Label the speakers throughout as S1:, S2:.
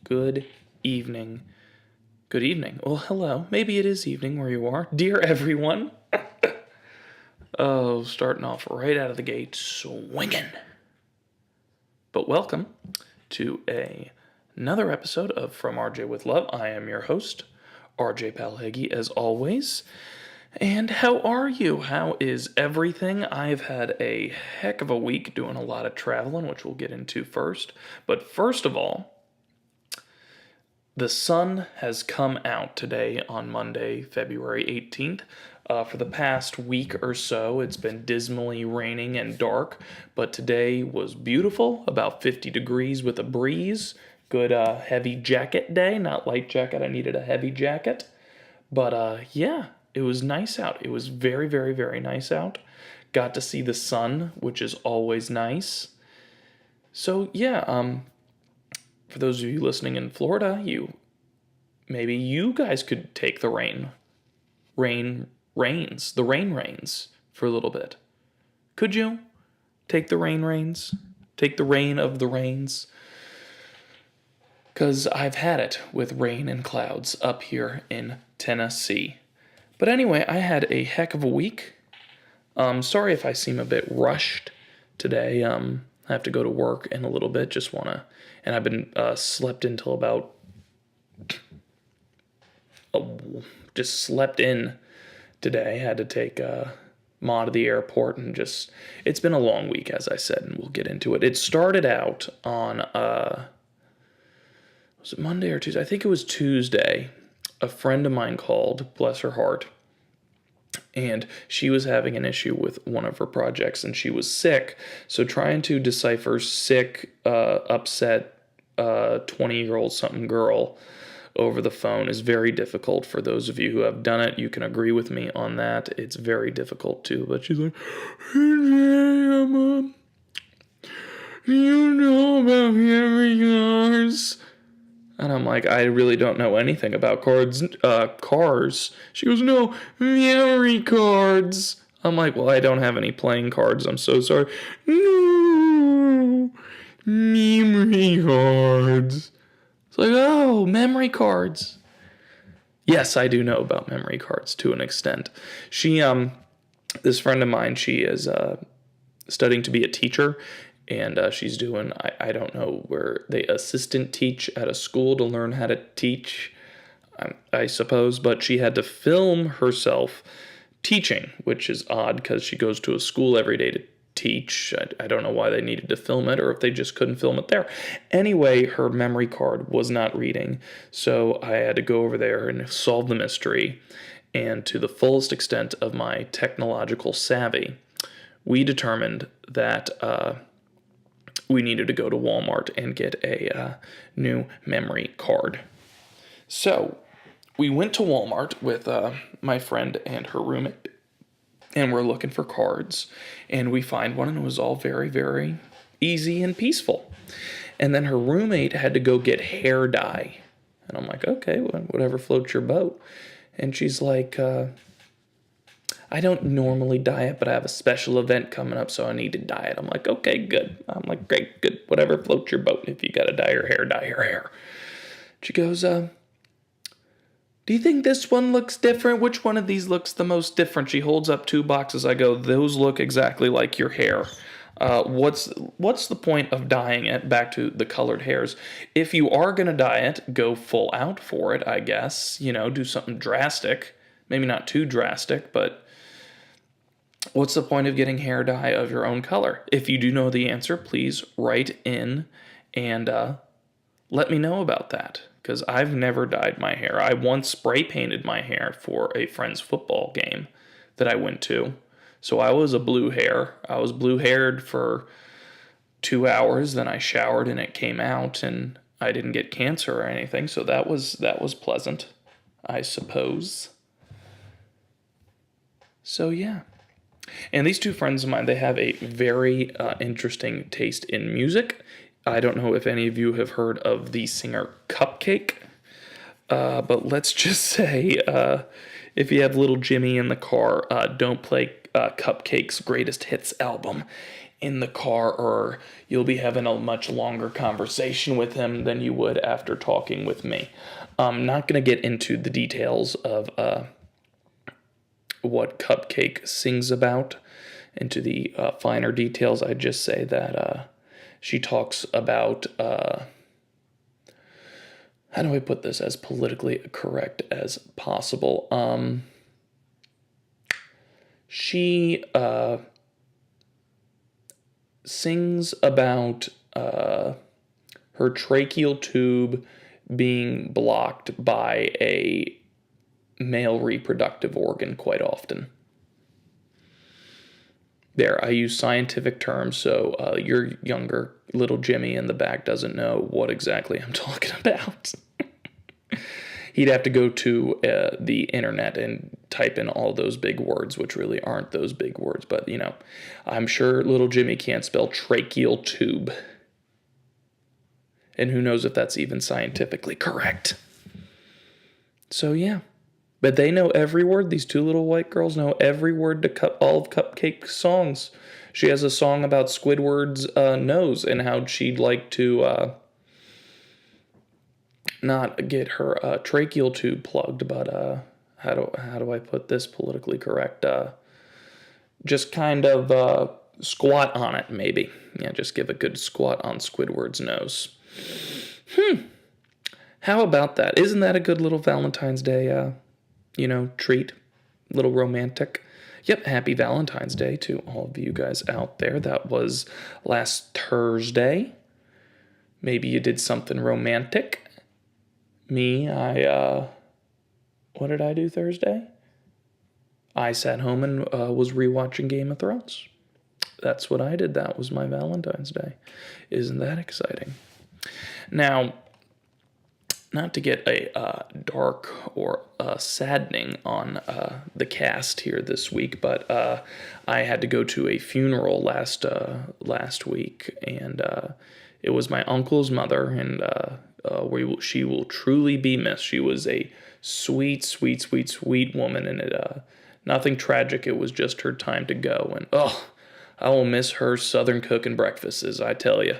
S1: good evening. Good evening. Well, hello. Maybe it is evening where you are. Dear everyone. Oh, starting off right out of the gate swinging. But welcome to another episode of From RJ with Love. I am your host, RJ Palhegi, as always. And how are you? How is everything? I've had a heck of a week doing a lot of traveling, which we'll get into first. But first of all, the sun has come out today on Monday, February 18th. For the past week or so, it's been dismally raining and dark, but today was beautiful, about 50 degrees with a breeze. Good heavy jacket day, not light jacket. I needed a heavy jacket. But yeah, it was nice out. It was very, very, very nice out. Got to see the sun, which is always nice. So yeah, for those of you listening in Florida, maybe you guys could take the rain rains for a little bit. Could you take the rains? Take the rain of the rains? Because I've had it with rain and clouds up here in Tennessee. But anyway, I had a heck of a week. Sorry if I seem a bit rushed today. I have to go to work in a little bit. And I've been slept until about. Just slept in today. Had to take Ma to the airport and it's been a long week, as I said, and we'll get into it. It started out on, was it Monday or Tuesday? I think it was Tuesday. A friend of mine called, bless her heart, and she was having an issue with one of her projects, and she was sick. So trying to decipher sick, upset, 20-year-old something girl over the phone is very difficult. For those of you who have done it, you can agree with me on that. It's very difficult too. But she's like, "Hey, Emma, you know about memory cars?" And I'm like, "I really don't know anything about cars." She goes, "No, memory cards." I'm like, "Well, I don't have any playing cards. I'm so sorry." "No, memory cards." It's like, oh, memory cards. Yes, I do know about memory cards to an extent. This friend of mine, she is studying to be a teacher, and she's doing, I don't know, where they assistant teach at a school to learn how to teach, I suppose, but she had to film herself teaching, which is odd because she goes to a school every day to teach. I don't know why they needed to film it or if they just couldn't film it there. Anyway, her memory card was not reading, so I had to go over there and solve the mystery. And to the fullest extent of my technological savvy, we determined that we needed to go to Walmart and get a new memory card. So we went to Walmart with my friend and her roommate, and we're looking for cards, and we find one, and it was all very, very easy and peaceful. And then her roommate had to go get hair dye, and I'm like, okay, well, whatever floats your boat. And she's like, I don't normally dye it, but I have a special event coming up, so I need to dye it. I'm like, okay, good. I'm like, great, good, whatever floats your boat. If you gotta dye your hair. She goes, do you think this one looks different? Which one of these looks the most different? She holds up two boxes. I go, those look exactly like your hair. What's the point of dyeing it? Back to the colored hairs. If you are going to dye it, go full out for it, I guess. Do something drastic. Maybe not too drastic, but what's the point of getting hair dye of your own color? If you do know the answer, please write in and let me know about that. Because I've never dyed my hair. I once spray painted my hair for a friend's football game that I went to. So I was a blue hair. I was blue-haired for 2 hours. Then I showered and it came out, and I didn't get cancer or anything. So that was pleasant, I suppose. So yeah. And these two friends of mine, they have a very interesting taste in music. I don't know if any of you have heard of the singer Cupcake, but let's just say if you have little Jimmy in the car, don't play Cupcake's greatest hits album. in the car, or you'll be having a much longer conversation with him than you would after talking with me. I'm not going to get into the details of what Cupcake sings about, into the finer details. I just say that she talks about, how do I put this as politically correct as possible? She sings about her tracheal tube being blocked by a male reproductive organ quite often. There, I use scientific terms, so your younger little Jimmy in the back doesn't know what exactly I'm talking about. He'd have to go to the internet and type in all those big words, which really aren't those big words. But, I'm sure little Jimmy can't spell tracheal tube. And who knows if that's even scientifically correct. So, yeah. But they know every word. These two little white girls know every word to all of Cupcake's songs. She has a song about Squidward's nose and how she'd like to not get her tracheal tube plugged, but how do I put this politically correct? Just kind of squat on it, maybe. Yeah, just give a good squat on Squidward's nose. How about that? Isn't that a good little Valentine's Day, treat? Little romantic. Yep, happy Valentine's Day to all of you guys out there. That was last Thursday. Maybe you did something romantic. Me, what did I do Thursday? I sat home and was rewatching Game of Thrones. That's what I did. That was my Valentine's Day. Isn't that exciting? Now, not to get a dark or saddening on the cast here this week, but I had to go to a funeral last week, and it was my uncle's mother, and she will truly be missed. She was a sweet, sweet, sweet, sweet woman, and nothing tragic. It was just her time to go, and I will miss her Southern cooking breakfasts, I tell you.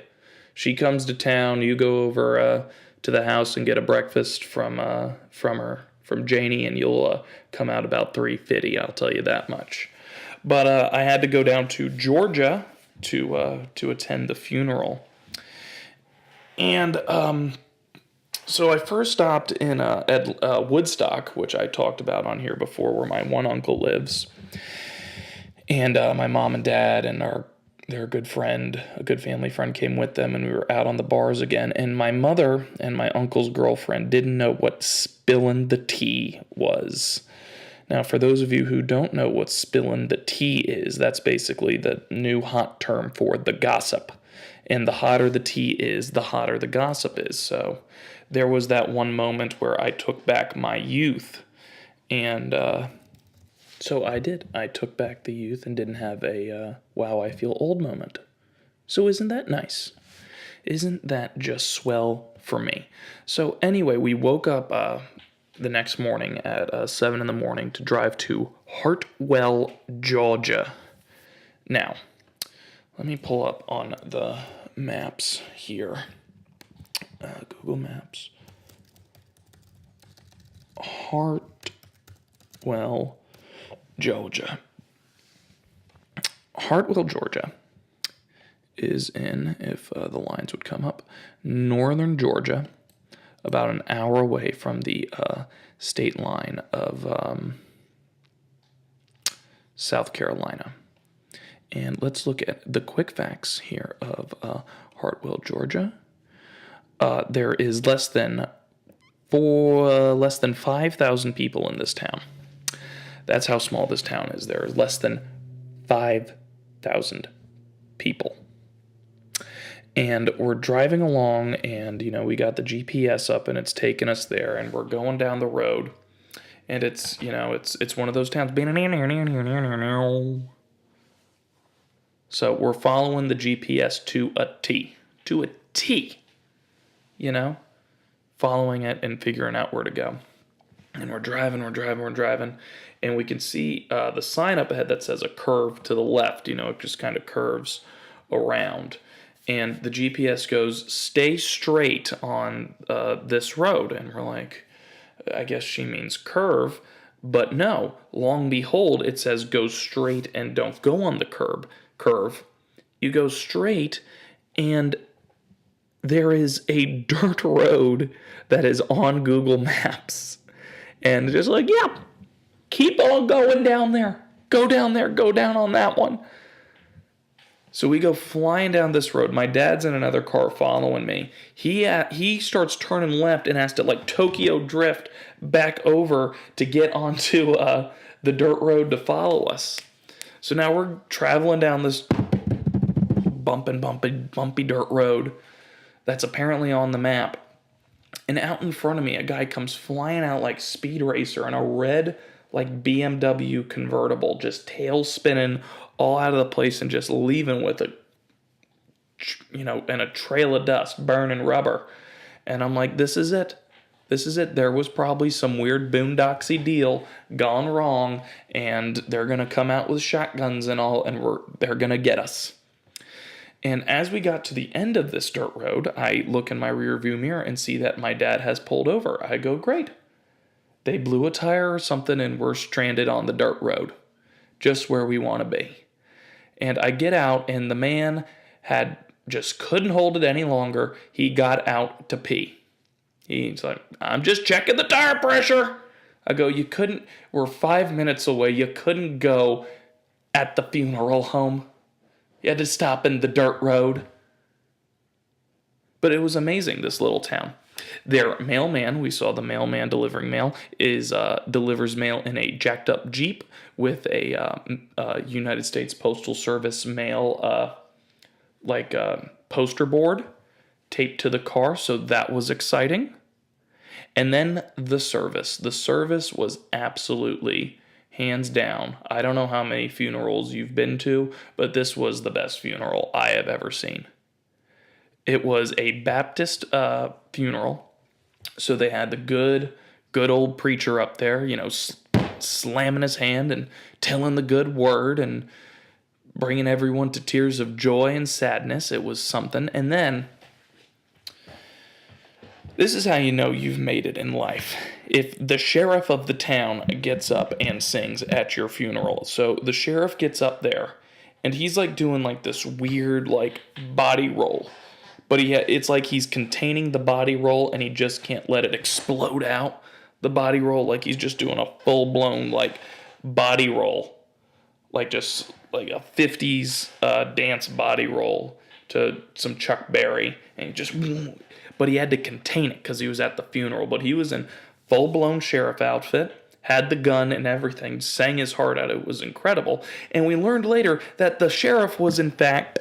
S1: She comes to town, you go over to the house and get a breakfast from Janie, and you'll come out about 3:50. I'll tell you that much. But I had to go down to Georgia to attend the funeral, and so I first stopped in at Woodstock, which I talked about on here before, where my one uncle lives, and my mom and dad and their good friend, a good family friend, came with them, and we were out on the bars again. And my mother and my uncle's girlfriend didn't know what spillin' the tea was. Now, for those of you who don't know what spillin' the tea is, that's basically the new hot term for the gossip. And the hotter the tea is, the hotter the gossip is. So there was that one moment where I took back my youth, and so I did. I took back the youth and didn't have a wow, I feel old moment. So isn't that nice? Isn't that just swell for me? So anyway, we woke up the next morning at 7 in the morning to drive to Hartwell, Georgia. Now, let me pull up on the maps here. Google Maps. Hartwell, Georgia. Hartwell, Georgia is in, if the lines would come up, northern Georgia, about an hour away from the state line of South Carolina. And let's look at the quick facts here of Hartwell, Georgia. There is less than 5,000 people in this town. That's how small this town is. There are less than 5,000 people. And we're driving along, and, we got the GPS up, and it's taking us there, and we're going down the road. And it's one of those towns. So we're following the GPS to a T. To a T. Following it and figuring out where to go. And we're driving, and we can see the sign up ahead that says a curve to the left. It just kind of curves around. And the GPS goes, stay straight on this road. And we're like, I guess she means curve. But no, long behold, it says go straight and don't go on the curve. You go straight, and there is a dirt road that is on Google Maps. And just like, yeah, keep on going down there. Go down there. Go down on that one. So we go flying down this road. My dad's in another car following me. He starts turning left and has to like Tokyo drift back over to get onto the dirt road to follow us. So now we're traveling down this bumpy dirt road that's apparently on the map. And out in front of me, a guy comes flying out like Speed Racer in a red like BMW convertible, just tail spinning all out of the place and just leaving with and a trail of dust, burning rubber. And I'm like, this is it. This is it. There was probably some weird boondocksy deal gone wrong, and they're going to come out with shotguns and all, and they're going to get us. And as we got to the end of this dirt road, I look in my rearview mirror and see that my dad has pulled over. I go, great. They blew a tire or something, and we're stranded on the dirt road, just where we want to be. And I get out, and the man just couldn't hold it any longer. He got out to pee. He's like, I'm just checking the tire pressure. I go, you couldn't, we're 5 minutes away. You couldn't go at the funeral home. You had to stop in the dirt road. But it was amazing, this little town. Their mailman, we saw the mailman delivering mail, delivers mail in a jacked up Jeep with a United States Postal Service mail poster board taped to the car, so that was exciting. And then the service. The service was absolutely, hands down, I don't know how many funerals you've been to, but this was the best funeral I have ever seen. It was a Baptist funeral, so they had the good old preacher up there, slamming his hand and telling the good word and bringing everyone to tears of joy and sadness. It was something. And then, this is how you know you've made it in life. If the sheriff of the town gets up and sings at your funeral. So the sheriff gets up there, and he's like doing like this weird like body roll. But it's like he's containing the body roll, and he just can't let it explode out, the body roll. Like he's just doing a full-blown like body roll. Like just like a 50s dance body roll to some Chuck Berry. And but he had to contain it because he was at the funeral. But he was in full-blown sheriff outfit, had the gun and everything, sang his heart out. It was incredible. And we learned later that the sheriff was in fact,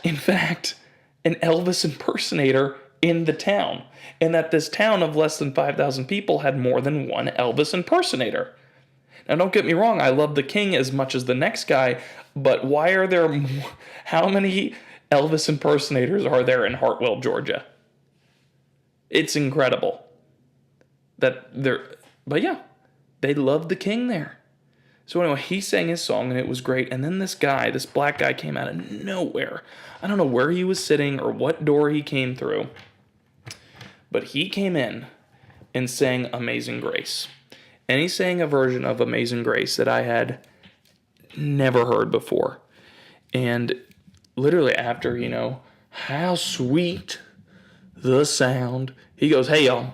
S1: an Elvis impersonator in the town. And that this town of less than 5,000 people had more than one Elvis impersonator. Now, don't get me wrong, I love the King as much as the next guy, but why are there how many Elvis impersonators are there in Hartwell, Georgia? It's incredible. But yeah, they loved the King there. So anyway, he sang his song, and it was great. And then this black guy came out of nowhere. I don't know where he was sitting or what door he came through, but he came in and sang Amazing Grace. And he sang a version of Amazing Grace that I had never heard before. And literally after, how sweet the sound, he goes, hey, y'all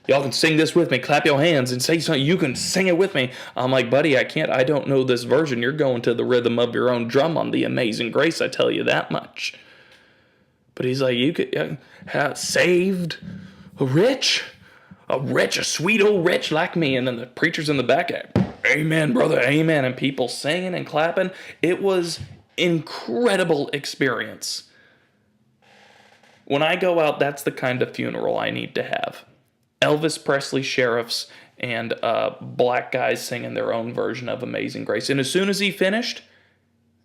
S1: can sing this with me. Clap your hands and say something. You can sing it with me. I'm like, buddy, I can't. I don't know this version. You're going to the rhythm of your own drum on the Amazing Grace. I tell you that much. But he's like, you could have saved a sweet old wretch like me. And then the preacher's in the back, amen, brother, amen. And people singing and clapping. It was incredible experience. When I go out, that's the kind of funeral I need to have. Elvis Presley sheriffs and black guys singing their own version of Amazing Grace. And as soon as he finished,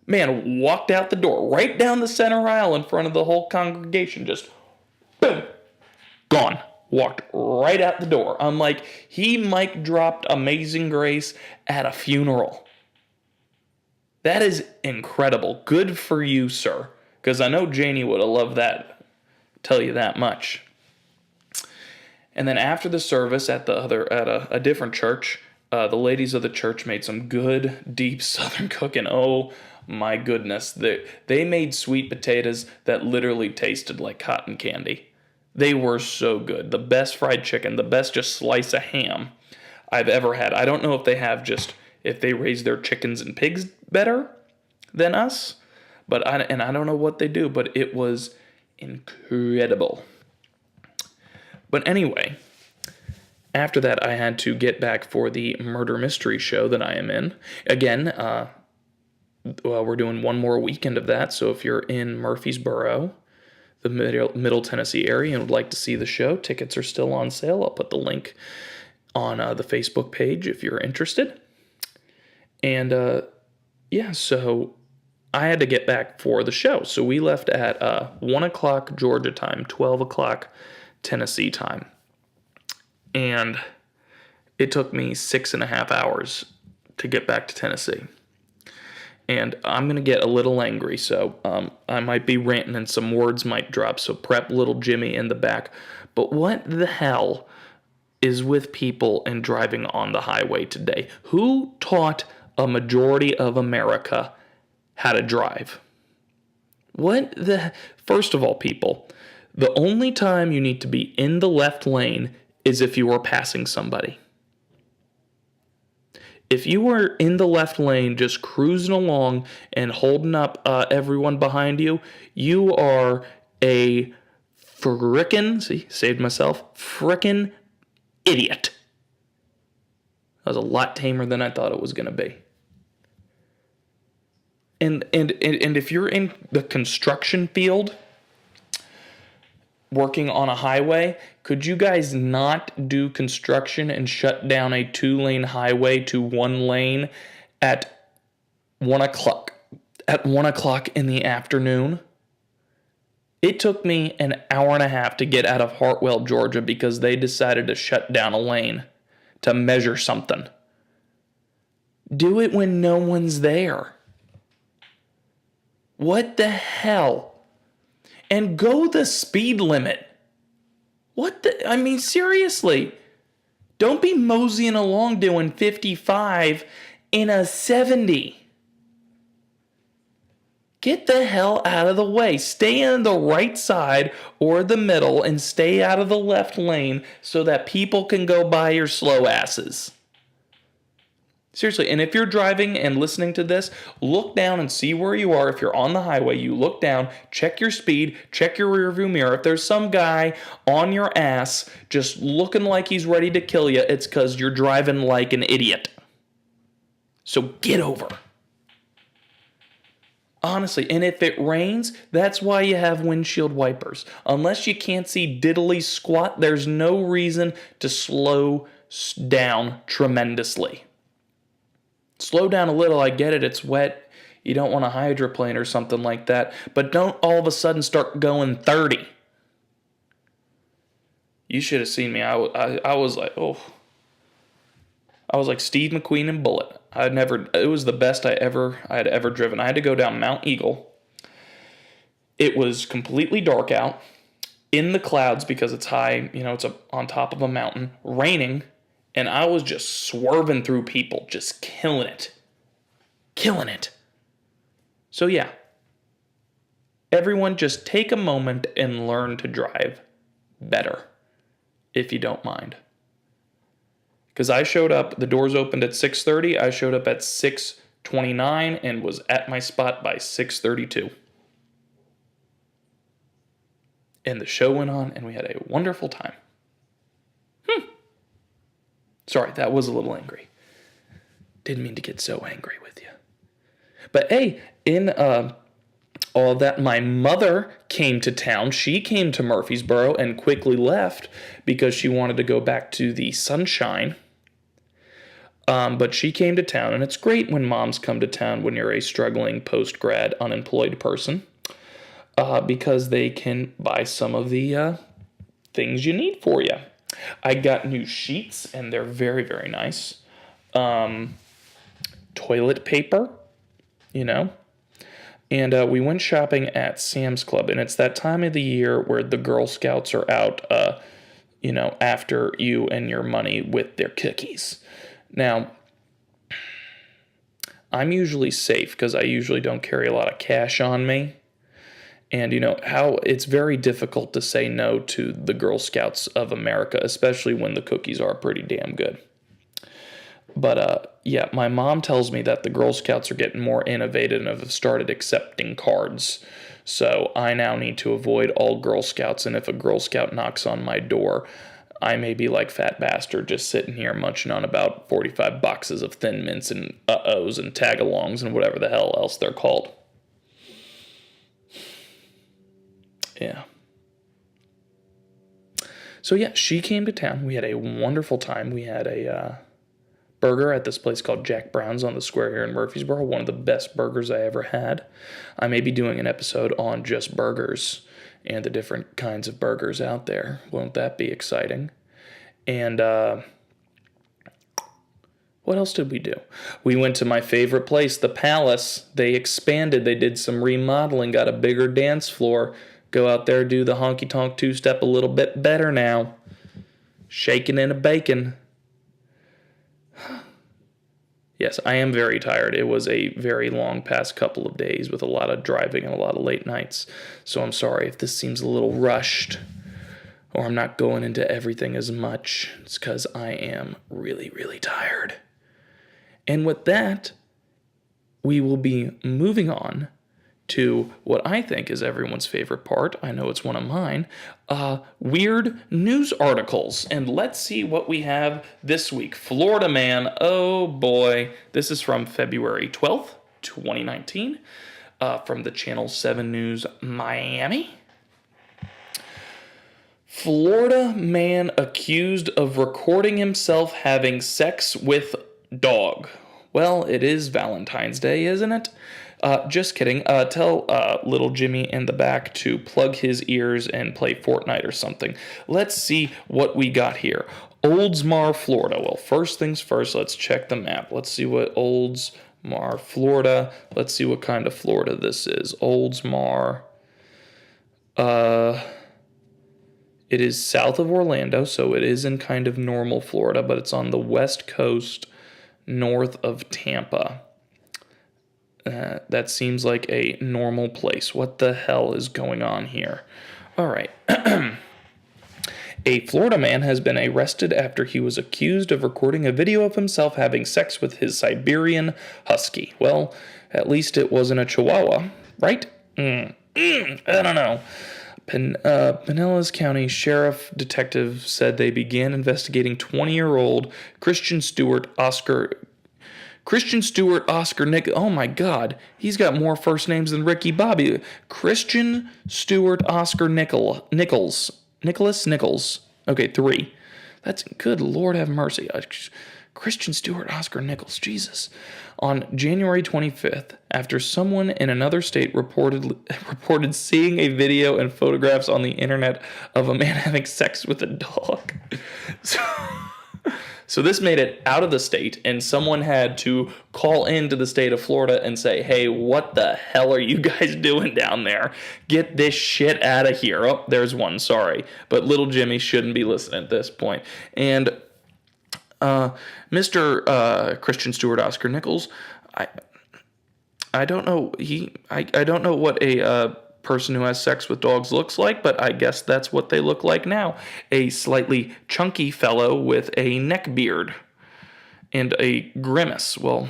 S1: man, walked out the door, right down the center aisle in front of the whole congregation, just boom, gone. Walked right out the door. I'm like, he mic dropped Amazing Grace at a funeral. That is incredible. Good for you, sir. Because I know Janie would have loved that. Tell you that much. And then after the service at a different church, the ladies of the church made some good deep Southern cooking. Oh my goodness, they made sweet potatoes that literally tasted like cotton candy. They were so good. The best fried chicken, the best just slice of ham I've ever had. I don't know if they raise their chickens and pigs better than us, but I don't know what they do, but it was incredible. But anyway, after that, I had to get back for the murder mystery show that I am in. Again, we're doing one more weekend of that, so if you're in Murfreesboro, the Middle Tennessee area, and would like to see the show, tickets are still on sale. I'll put the link on the Facebook page if you're interested. And so I had to get back for the show. So we left at 1 o'clock Georgia time, 12 o'clock Tennessee time. And it took me 6.5 hours to get back to Tennessee. And I'm going to get a little angry, so I might be ranting and some words might drop, so prep little Jimmy in the back. But what the hell is with people and driving on the highway today? Who taught a majority of America how to drive? First of all, people, the only time you need to be in the left lane is if you are passing somebody. If you are in the left lane just cruising along and holding up everyone behind you, you are a frickin' idiot. That was a lot tamer than I thought it was going to be. And if you're in the construction field, working on a highway, could you guys not do construction and shut down a 2-lane highway to 1 lane at 1 o'clock? At 1 o'clock in the afternoon? It took me an hour and a half to get out of Hartwell, Georgia, because they decided to shut down a lane to measure something. Do it when no one's there. What the hell? And go the speed limit. Seriously. Don't be moseying along doing 55 in a 70. Get the hell out of the way. Stay on the right side or the middle and stay out of the left lane so that people can go by your slow asses. Seriously, and if you're driving and listening to this, look down and see where you are. If you're on the highway, you look down, check your speed, check your rearview mirror. If there's some guy on your ass just looking like he's ready to kill you, it's because you're driving like an idiot. So get over. Honestly, and if it rains, that's why you have windshield wipers. Unless you can't see diddly squat, there's no reason to slow down tremendously. Slow down a little, I get it, it's wet. You don't want to hydroplane or something like that. But don't all of a sudden start going 30. You should have seen me. I was like, oh. I was like Steve McQueen in Bullet. It was the best I had ever driven. I had to go down Mount Eagle. It was completely dark out, in the clouds because it's high, it's on top of a mountain, raining. And I was just swerving through people, just killing it. Killing it. So yeah. Everyone just take a moment and learn to drive better, if you don't mind. Because I showed up, the doors opened at 6:30. I showed up at 6:29 and was at my spot by 6:32. And the show went on and we had a wonderful time. Sorry, that was a little angry. Didn't mean to get so angry with you. But hey, in all that, my mother came to town. She came to Murfreesboro and quickly left because she wanted to go back to the sunshine. But she came to town, and it's great when moms come to town when you're a struggling post-grad unemployed person because they can buy some of the things you need for you. I got new sheets, and they're very, very nice. Toilet paper. you know? And we went shopping at Sam's Club, and it's that time of the year where the Girl Scouts are out, after you and your money with their cookies. Now, I'm usually safe because I usually don't carry a lot of cash on me. And how it's very difficult to say no to the Girl Scouts of America, especially when the cookies are pretty damn good. But my mom tells me that the Girl Scouts are getting more innovative and have started accepting cards. So I now need to avoid all Girl Scouts, and if a Girl Scout knocks on my door, I may be like Fat Bastard just sitting here munching on about 45 boxes of Thin Mints and uh-ohs and tag-alongs and whatever the hell else they're called. Yeah. So she came to town. We had a wonderful time. We had a burger at this place called Jack Brown's on the square here in Murfreesboro. One of the best burgers I ever had. I may be doing an episode on just burgers and the different kinds of burgers out there. Won't that be exciting? And what else did we do? We went to my favorite place, the Palace. They expanded. They did some remodeling, got a bigger dance floor. Go out there, do the honky-tonk two-step a little bit better now. Shaking and a bacon. Yes, I am very tired. It was a very long past couple of days with a lot of driving and a lot of late nights. So I'm sorry if this seems a little rushed or I'm not going into everything as much. It's because I am really, really tired. And with that, we will be moving on to what I think is everyone's favorite part. I know it's one of mine. Weird news articles. And let's see what we have this week. Florida man. Oh boy. This is from February 12th, 2019. From the Channel 7 News Miami. Florida man accused of recording himself having sex with dog. Well, it is Valentine's Day, isn't it? Just kidding. Tell little Jimmy in the back to plug his ears and play Fortnite or something. Let's see what we got here. Oldsmar, Florida. Well, first things first, let's check the map. Let's see what Oldsmar, Florida. Let's see what kind of Florida this is. Oldsmar. It is south of Orlando, so it is in kind of normal Florida, but it's on the west coast, north of Tampa. That seems like a normal place. What the hell is going on here? All right. A Florida man has been arrested after he was accused of recording a video of himself having sex with his Siberian husky. Well, at least it wasn't a Chihuahua, right? I don't know. Pinellas County Sheriff Detective said they began investigating 20-year-old Christian Stewart Oscar Nick. Oh my God, he's got more first names than Ricky Bobby. Christian Stewart Oscar Nicholas. Okay, 3. That's good. Lord have mercy. Christian Stewart Oscar Nichols. Jesus. On January 25th, after someone in another state reported seeing a video and photographs on the internet of a man having sex with a dog. So this made it out of the state, and someone had to call into the state of Florida and say, hey, what the hell are you guys doing down there? Get this shit out of here. Oh, there's one, sorry. But little Jimmy shouldn't be listening at this point. And Mr. Christian Stewart Oscar Nichols, I don't know, I don't know what a person who has sex with dogs looks like, but I guess that's what they look like now. A slightly chunky fellow with a neck beard and a grimace. Well,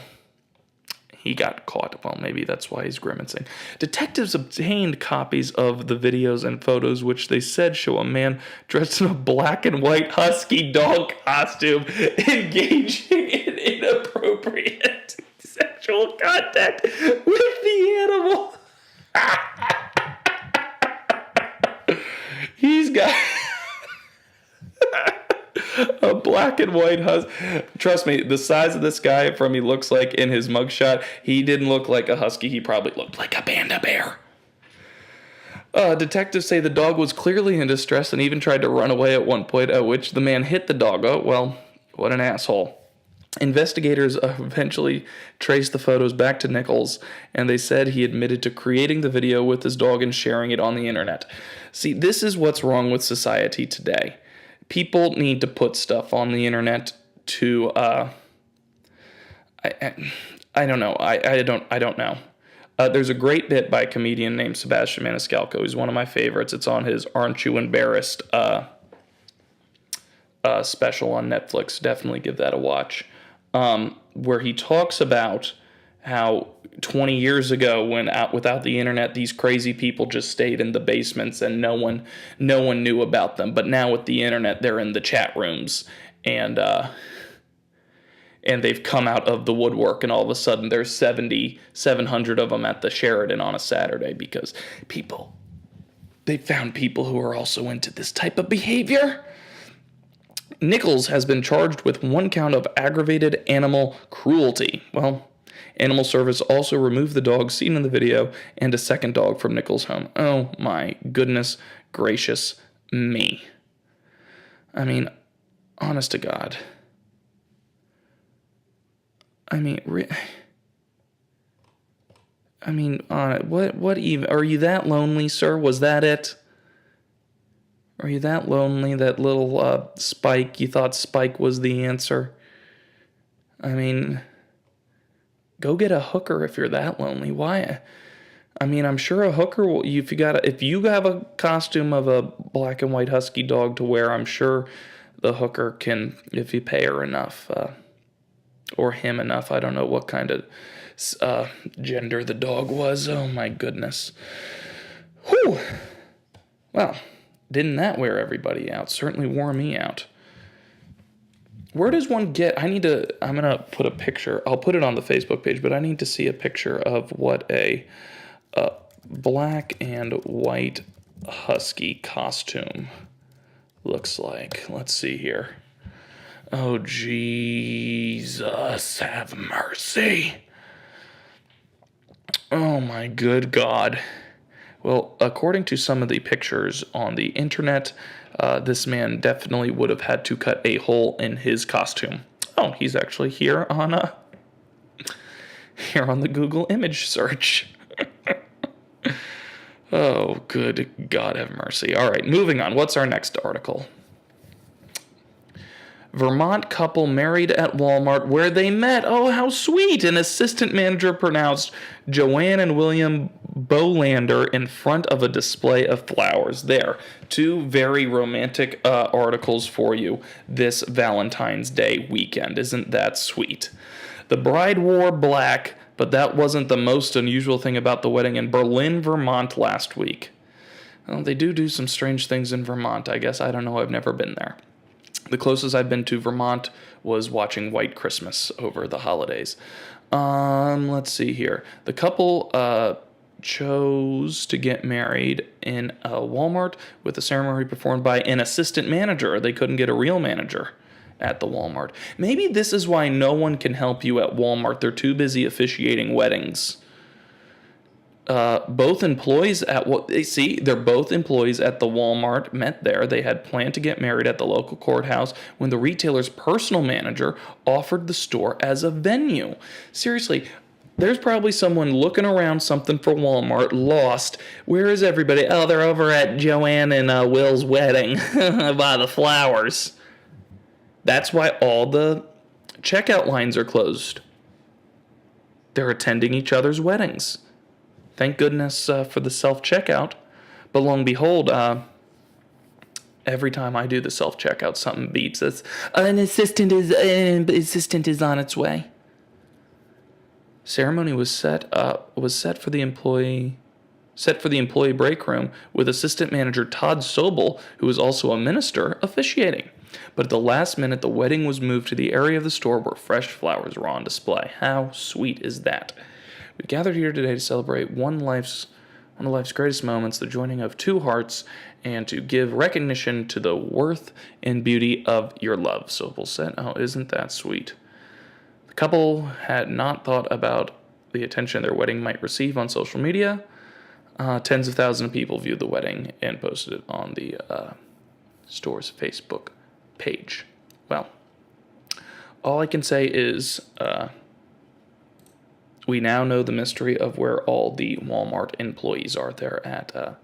S1: he got caught. Well, maybe that's why he's grimacing. Detectives obtained copies of the videos and photos, which they said show a man dressed in a black and white husky dog costume engaging in inappropriate sexual contact with the animal. He's got a black and white husky. Trust me, the size of this guy from he looks like in his mugshot, he didn't look like a husky. He probably looked like a panda bear. Detectives say the dog was clearly in distress and even tried to run away at one point, at which the man hit the dog. Oh, well, what an asshole. Investigators eventually traced the photos back to Nichols, and they said he admitted to creating the video with his dog and sharing it on the internet. See, this is what's wrong with society today. People need to put stuff on the internet to, I don't know. I don't know. There's a great bit by a comedian named Sebastian Maniscalco. He's one of my favorites. It's on his Aren't You Embarrassed special on Netflix. Definitely give that a watch. Where he talks about how 20 years ago, without the internet, these crazy people just stayed in the basements and no one knew about them. But now with the internet, they're in the chat rooms and they've come out of the woodwork, and all of a sudden there's 700 of them at the Sheraton on a Saturday because they found people who are also into this type of behavior. Nichols has been charged with 1 count of aggravated animal cruelty. Well, Animal Service also removed the dog seen in the video and a second dog from Nichols' home. Oh my goodness gracious me. I mean, honest to God. What even, are you that lonely, sir? Was that it? Are you that lonely, that little Spike, you thought Spike was the answer? I mean, go get a hooker if you're that lonely. Why? I mean, I'm sure a hooker will, if you have a costume of a black and white husky dog to wear, I'm sure the hooker can, if you pay her enough, or him enough. I don't know what kind of gender the dog was. Oh my goodness. Whew. Well, didn't that wear everybody out? Certainly wore me out. Where does one get... I'm going to put a picture. I'll put it on the Facebook page, but I need to see a picture of what a black and white husky costume looks like. Let's see here. Oh, Jesus, have mercy. Oh, my good God. Well, according to some of the pictures on the internet, this man definitely would have had to cut a hole in his costume. Oh, he's actually here on the Google image search. Oh, good God have mercy. All right, moving on. What's our next article? Vermont couple married at Walmart where they met. Oh, how sweet. An assistant manager pronounced Joanne and William Bolander in front of a display of flowers. There, 2 very romantic articles for you this Valentine's Day weekend. Isn't that sweet? The bride wore black, but that wasn't the most unusual thing about the wedding in Berlin, Vermont last week. Well, they do some strange things in Vermont, I guess. I don't know. I've never been there. The closest I've been to Vermont was watching White Christmas over the holidays. Let's see here. The couple chose to get married in a Walmart with a ceremony performed by an assistant manager. They couldn't get a real manager at the Walmart. Maybe this is why no one can help you at Walmart. They're too busy officiating weddings. Both employees they're both employees at the Walmart met there. They had planned to get married at the local courthouse when the retailer's personal manager offered the store as a venue. Seriously, there's probably someone looking around something for Walmart, lost. Where is everybody? Oh, they're over at Joanne and Will's wedding by the flowers. That's why all the checkout lines are closed. They're attending each other's weddings. Thank goodness for the self-checkout. But lo and behold, every time I do the self-checkout, something beeps. It's, an assistant is on its way. Ceremony was set for the employee break room with assistant manager Todd Sobel, who is also a minister, officiating. But at the last minute, the wedding was moved to the area of the store where fresh flowers were on display. How sweet is that? We gathered here today to celebrate one of life's greatest moments, the joining of 2 hearts, and to give recognition to the worth and beauty of your love. Sobel said, oh, isn't that sweet? The couple had not thought about the attention their wedding might receive on social media. Tens of thousands of people viewed the wedding and posted it on the store's Facebook page. Well, all I can say is we now know the mystery of where all the Walmart employees are. They're at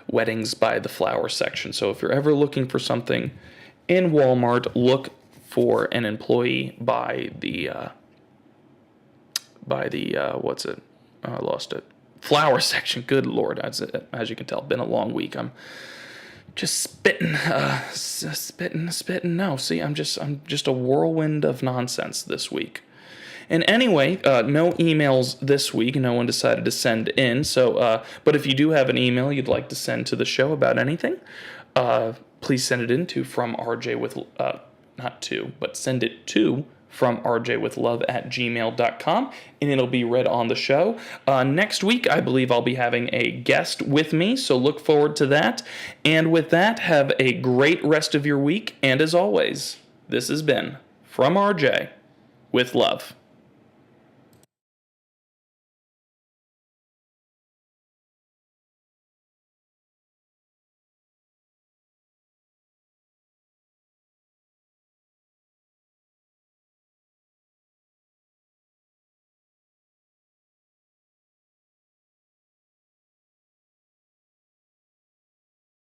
S1: Weddings by the Flower section. So if you're ever looking for something in Walmart, look for an employee by the what's it? Oh, I lost it. Flower section. Good Lord. As you can tell, been a long week. I'm just spitting. No, see, I'm just a whirlwind of nonsense this week. And anyway, no emails this week. No one decided to send in. So, but if you do have an email you'd like to send to the show about anything, please send it in to from RJ with not to, but send it to from rjwithlove@gmail.com, and it'll be read on the show. Next week, I believe I'll be having a guest with me, so look forward to that. And with that, have a great rest of your week. And as always, this has been From RJ with Love.